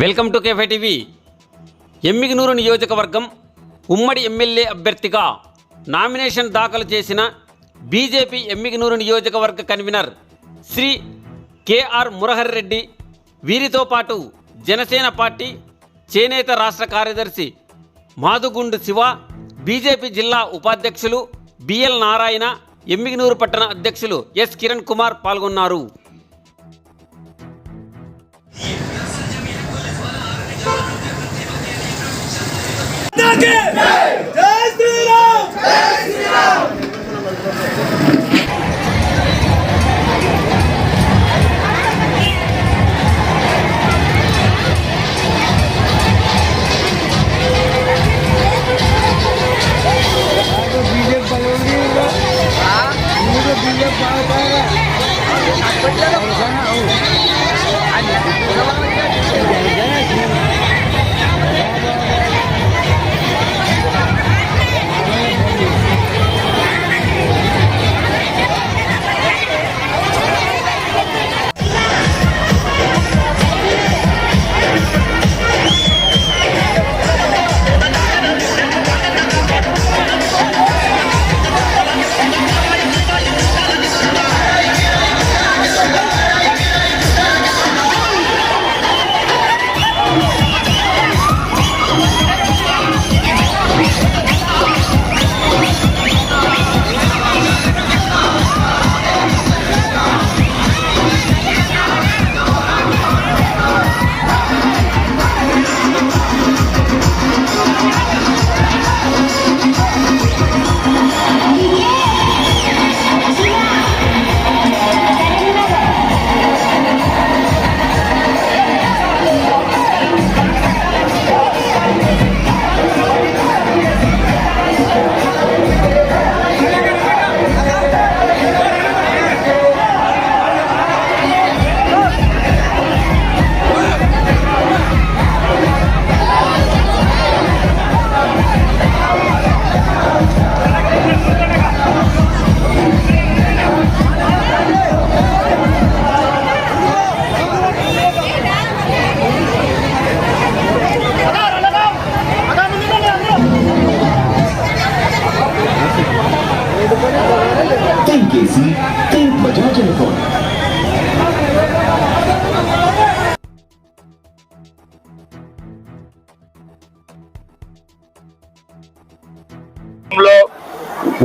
Welcome to కేఫై TV. Yemmiganur నియోజకవర్గం ఉమ్మడి ఎమ్మెల్యే అభ్యర్థిగా నామినేషన్ దాఖలు చేసిన బీజేపీ ఎమ్మిగనూరు నియోజకవర్గ కన్వీనర్ శ్రీ కేఆర్ మురహరి రెడ్డి, వీరితో పాటు జనసేన పార్టీ చేనేత రాష్ట్ర కార్యదర్శి మాదుగుండు శివ, బీజేపీ జిల్లా ఉపాధ్యక్షులు బిఎల్ నారాయణ, ఎమ్మిగనూరు పట్టణ అధ్యక్షులు ఎస్ కిరణ్ కుమార్ పాల్గొన్నారు.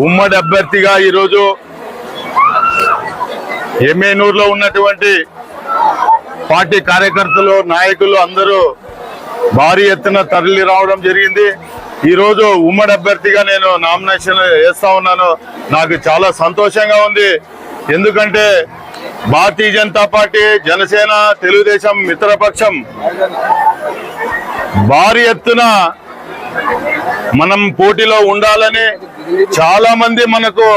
ఉమ్మడి అభ్యర్థిగా ఈరోజు ఎమ్మెనూరులో ఉన్నటువంటి పార్టీ కార్యకర్తలు, నాయకులు అందరూ భారీ ఎత్తున తరలి రావడం జరిగింది. ఈరోజు ఉమ్మడి అభ్యర్థిగా నేను నామినేషన్ వేస్తా ఉన్నాను. నాకు చాలా సంతోషంగా ఉంది. ఎందుకంటే భారతీయ జనతా పార్టీ, జనసేన, తెలుగుదేశం మిత్రపక్షం భారీ ఎత్తున మనం పోటీలో ఉండాలని చాలా మంది మనకు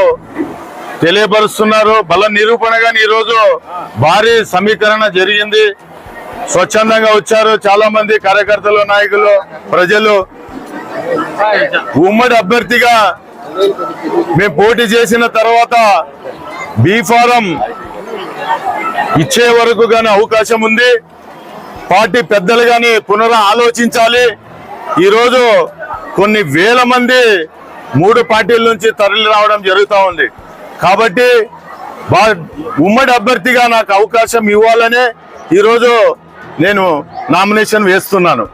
తెలియపరుస్తున్నారు. బల నిరూపణగా ఈరోజు భారీ సమీకరణ జరిగింది. స్వచ్ఛందంగా వచ్చారు చాలా మంది కార్యకర్తలు, నాయకులు, ప్రజలు. ఉమ్మడి అభ్యర్థిగా మేము పోటీ చేసిన తర్వాత బీ ఫారం ఇచ్చే వరకు గానీ అవకాశం ఉంది. పార్టీ పెద్దలు గాని ఆలోచించాలి. ఈరోజు కొన్ని వేల మంది 3 పార్టీల నుంచి తరలి రావడం జరుగుతూ ఉంది. కాబట్టి ఉమ్మడి అభ్యర్థిగా నాకు అవకాశం ఇవ్వాలనే ఈరోజు నేను నామినేషన్ వేస్తున్నాను.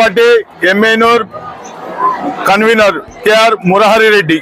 Party ఎమ్మెనూరు convener KR Murahari Reddy.